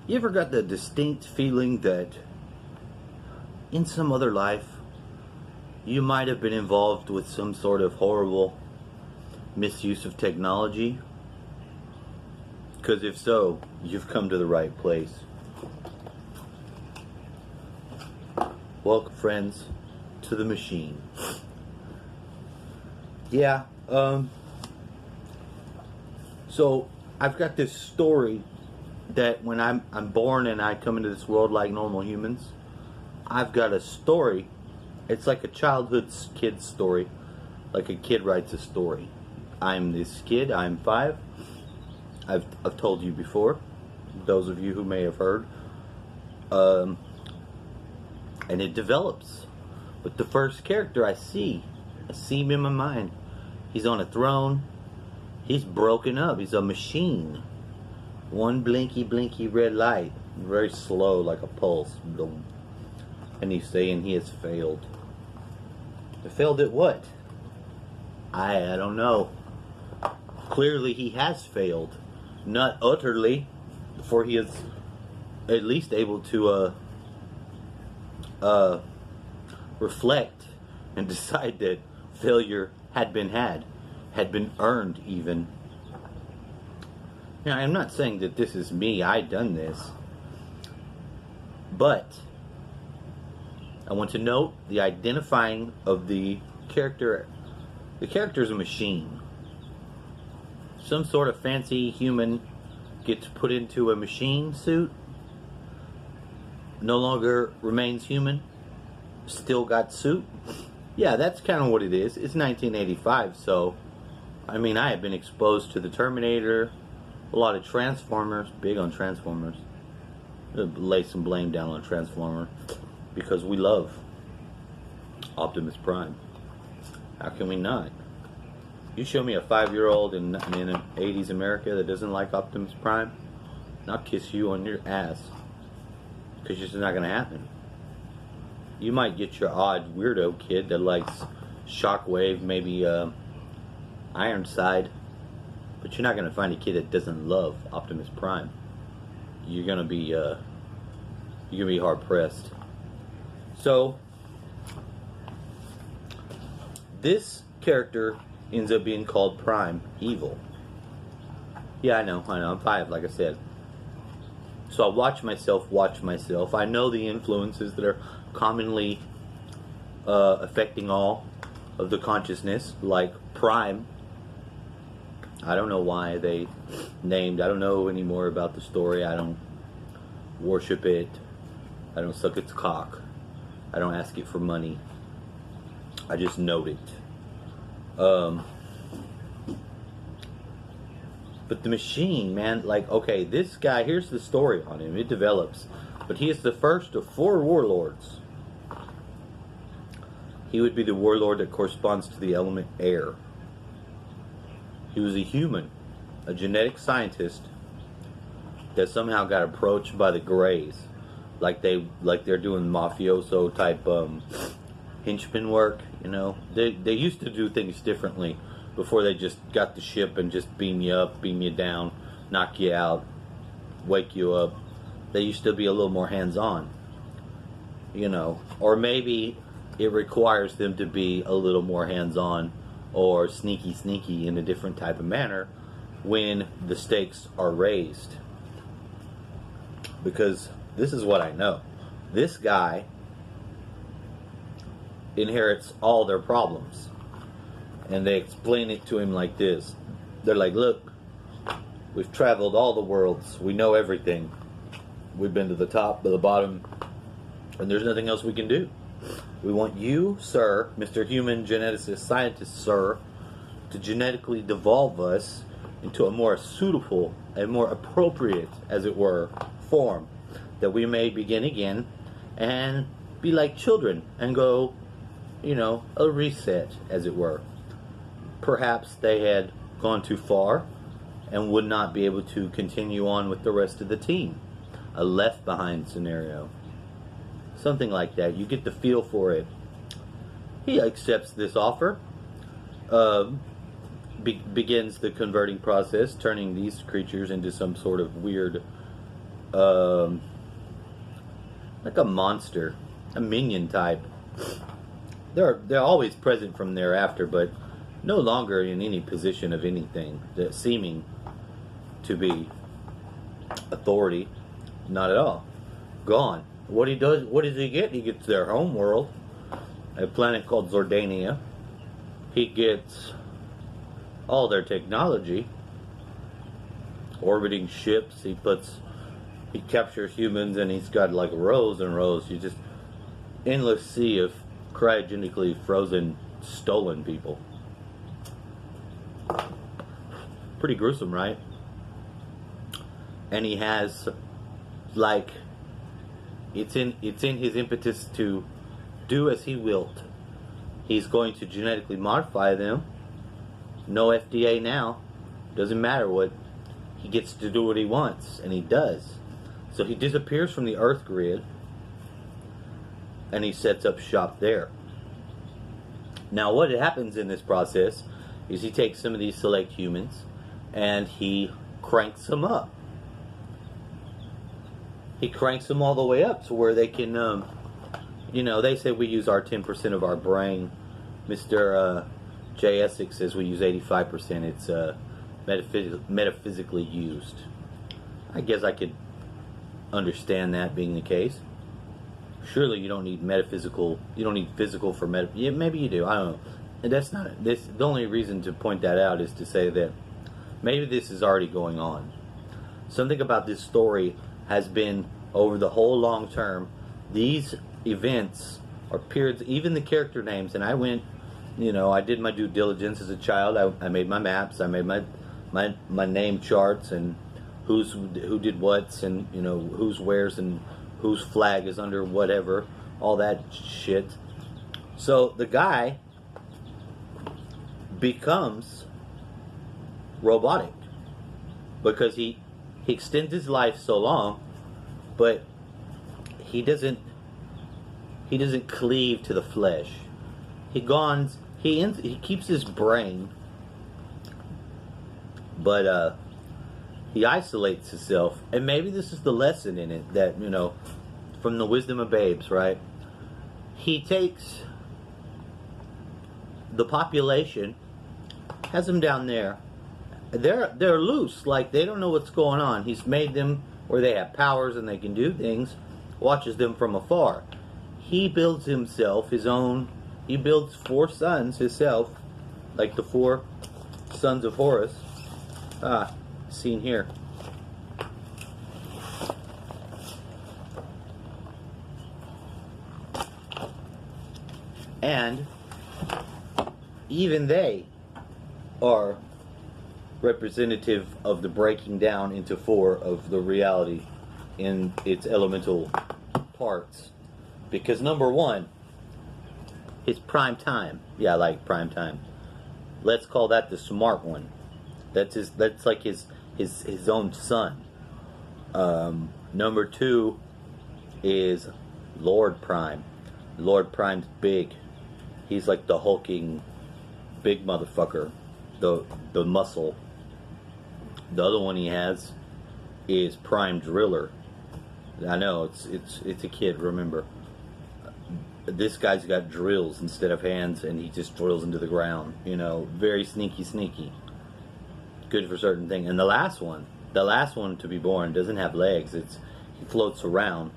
You ever got the distinct feeling that in some other life you might have been involved with some sort of horrible misuse of technology? Because if so, you've come to the right place. Welcome, friends, to the machine. Yeah, so I've got this story that when I'm born and I come into this world like normal humans, I've got a story. It's like a childhood kid story, like a kid writes a story. I'm this kid. I'm 5. I've told you before, those of you who may have heard, and it develops. But the first character I see him in my mind. He's on a throne. He's broken up. He's a machine. One blinky red light, very slow, like a pulse. And he's saying he has failed. Failed at what? I don't know. Clearly he has failed. Not utterly, for he is at least able to reflect and decide that failure had been earned even. Now, I'm not saying that this is me, I done this, but I want to note the identifying of the character. The character is a machine. Some sort of fancy human gets put into a machine suit, no longer remains human, still got suit. Yeah, that's kind of what it is. It's 1985, so I mean, I have been exposed to the Terminator, a lot of Transformers, big on Transformers. Lay some blame down on Transformer because we love Optimus Prime. How can we not? You show me a 5-year-old in an 80s America that doesn't like Optimus Prime, and I'll kiss you on your ass. Because it's just not going to happen. You might get your odd weirdo kid that likes Shockwave, maybe Ironside, but you're not going to find a kid that doesn't love Optimus Prime. You're going to be hard pressed. So this character ends up being called Prime Evil. Yeah, I know. I'm 5, like I said. So I watch myself. I know the influences that are commonly affecting all of the consciousness, like Prime. I don't know why they named. I don't know any more about the story. I don't worship it. I don't suck its cock. I don't ask it for money. I just note it. But the machine, man, like, okay, this guy, here's the story on him. It develops. But he is the first of 4 warlords. He would be the warlord that corresponds to the element air. He was a human, a genetic scientist that somehow got approached by the Greys, like they're doing mafioso type henchman work. You know, they used to do things differently before they just got the ship and just beam you up, beam you down, knock you out, wake you up. They used to be a little more hands-on, you know, or maybe it requires them to be a little more hands-on or sneaky in a different type of manner when the stakes are raised. Because this is what I know. This guy inherits all their problems. And they explain it to him like this. They're like, look, we've traveled all the worlds. We know everything. We've been to the top, to the bottom, and there's nothing else we can do. We want you, sir, Mr. Human Geneticist Scientist, sir, to genetically devolve us into a more suitable and more appropriate, as it were, form, that we may begin again and be like children and go, you know, a reset, as it were. Perhaps they had gone too far and would not be able to continue on with the rest of the team. A left behind scenario. Something like that. You get the feel for it. He accepts this offer. Begins the converting process, turning these creatures into some sort of weird um, like a monster, a minion type. They're always present from thereafter, but no longer in any position of anything, that seeming to be authority. Not at all. Gone. What does he get? He gets their home world, a planet called Zordania. He gets all their technology, orbiting ships. He captures humans, and he's got like rows and rows. You just endless sea of cryogenically frozen, stolen people. Pretty gruesome, right? And he has, like, it's in his impetus to do as he willed. He's going to genetically modify them. No FDA now. Doesn't matter what. He gets to do what he wants, and he does. So he disappears from the Earth grid, and he sets up shop there. Now, what happens in this process is he takes some of these select humans, and he cranks them up. He cranks them all the way up to where they can, they say we use our 10% of our brain. Mr. J. Essex says we use 85%. It's metaphysically used. I guess I could understand that being the case. Surely you don't need metaphysical. You don't need physical for Yeah, maybe you do. I don't know. And that's not this. The only reason to point that out is to say that maybe this is already going on. Something about this story has been over the whole long term. These events or periods, even the character names, and I went. I did my due diligence as a child. I made my maps. I made my name charts and who did what's and who's where's and whose flag is under whatever, all that shit. So the guy becomes robotic because he extends his life so long, but he doesn't cleave to the flesh. He keeps his brain, but he isolates himself. And maybe this is the lesson in it that, from the wisdom of babes, right? He takes the population, has them down there. They're loose, like they don't know what's going on. He's made them where they have powers and they can do things, watches them from afar. He builds himself his own. He builds 4 sons himself, like the 4 sons of Horus. Seen here. And even they are representative of the breaking down into 4 of the reality in its elemental parts. Because number 1, it's prime time. Yeah, I like prime time. Let's call that the smart one. That's like his own son. Number 2 is Lord Prime. Lord Prime's big. He's like the hulking big motherfucker. The muscle. The other one he has is Prime Driller. I know it's a kid, remember. This guy's got drills instead of hands, and he just drills into the ground. Very sneaky. Good for certain things. And the last one to be born doesn't have legs. He floats around,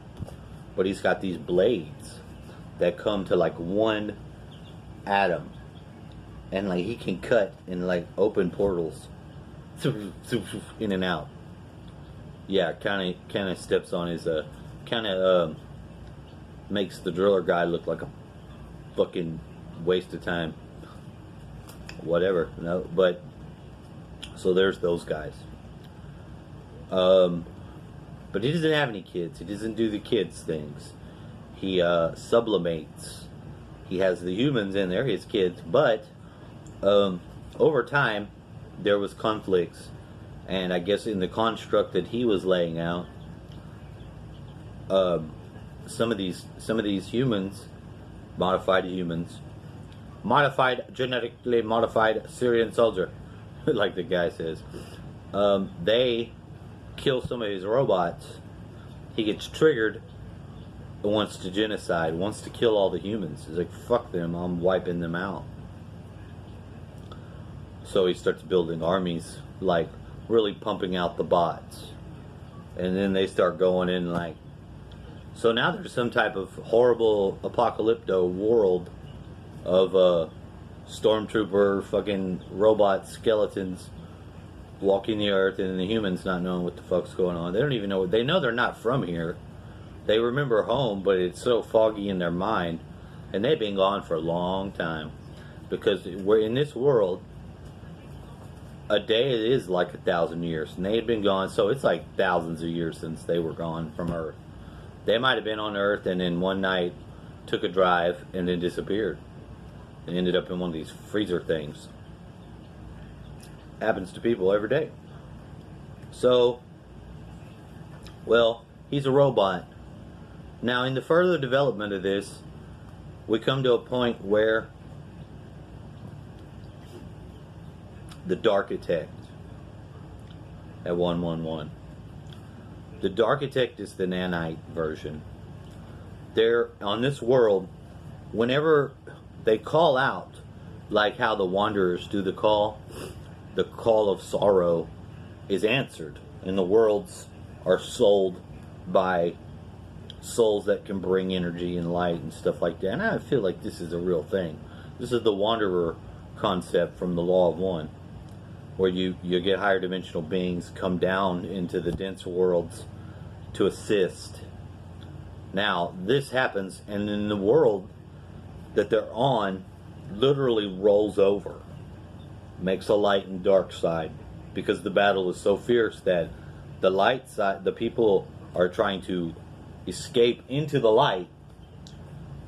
but he's got these blades that come to like 1 atom, and like he can cut and like open portals in and out. Yeah, kind of steps on his makes the driller guy look like a fucking waste of time. Whatever, no, but so there's those guys. But he doesn't have any kids. He doesn't do the kids things. He sublimates. He has the humans in there, his kids, but over time there was conflicts, and I guess in the construct that he was laying out, some of these humans, genetically modified Syrian soldier, like the guy says, they kill some of his robots he gets triggered and wants to genocide, wants to kill all the humans. He's like, fuck them, I'm wiping them out. So he starts building armies, like really pumping out the bots. And then they start going in like, so now there's some type of horrible apocalypto world of stormtrooper fucking robot skeletons walking the earth, and the humans not knowing what the fuck's going on. They don't even know. They know they're not from here. They remember home, but it's so foggy in their mind, and they've been gone for a long time, because we're in this world. A day is like 1,000 years, and they had been gone, so it's like thousands of years since they were gone from Earth. They might have been on Earth and then one night took a drive and then disappeared and ended up in one of these freezer things. Happens to people every day. So, well, he's a robot. Now, in the further development of this, we come to a point where the Darkitect at 111. The Darkitect is the nanite version. They're on this world, whenever they call out, like how the Wanderers do the call of sorrow is answered, and the worlds are sold by souls that can bring energy and light and stuff like that. And I feel like this is a real thing. This is the Wanderer concept from the Law of One, where you get higher dimensional beings come down into the dense worlds to assist. Now, this happens, and then the world that they're on literally rolls over, makes a light and dark side, because the battle is so fierce that the light side, the people are trying to escape into the light,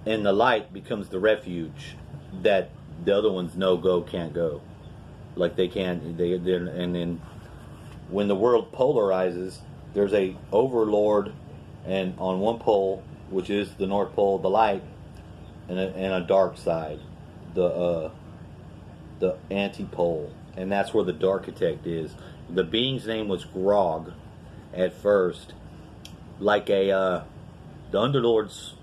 and the light becomes the refuge that the other ones can't go. Like they can't, and then when the world polarizes, there's a overlord, and on one pole, which is the North Pole, the light, and a dark side, the anti-pole, and that's where the Darkitect is. The being's name was Grog at first, like the Underlord's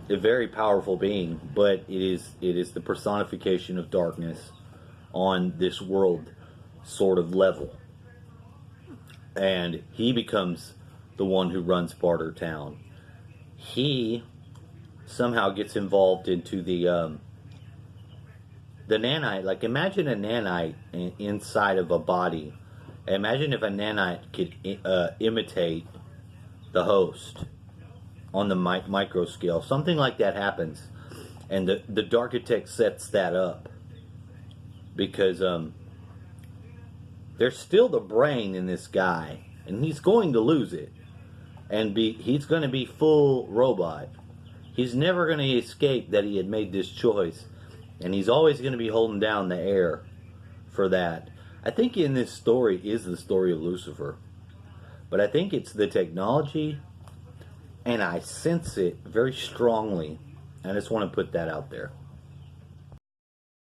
a very powerful being, but it is the personification of darkness on this world sort of level. And he becomes the one who runs Bartertown. He somehow gets involved into the nanite. Like, imagine a nanite inside of a body. Imagine if a nanite could imitate the host on the micro scale. Something like that happens, and the Darkitect sets that up, because there's still the brain in this guy, and he's going to lose it, and he's going to be full robot. He's never going to escape that he had made this choice, and he's always going to be holding down the air for that. I think in this story is the story of Lucifer, but I think it's the technology, and I sense it very strongly. I just want to put that out there.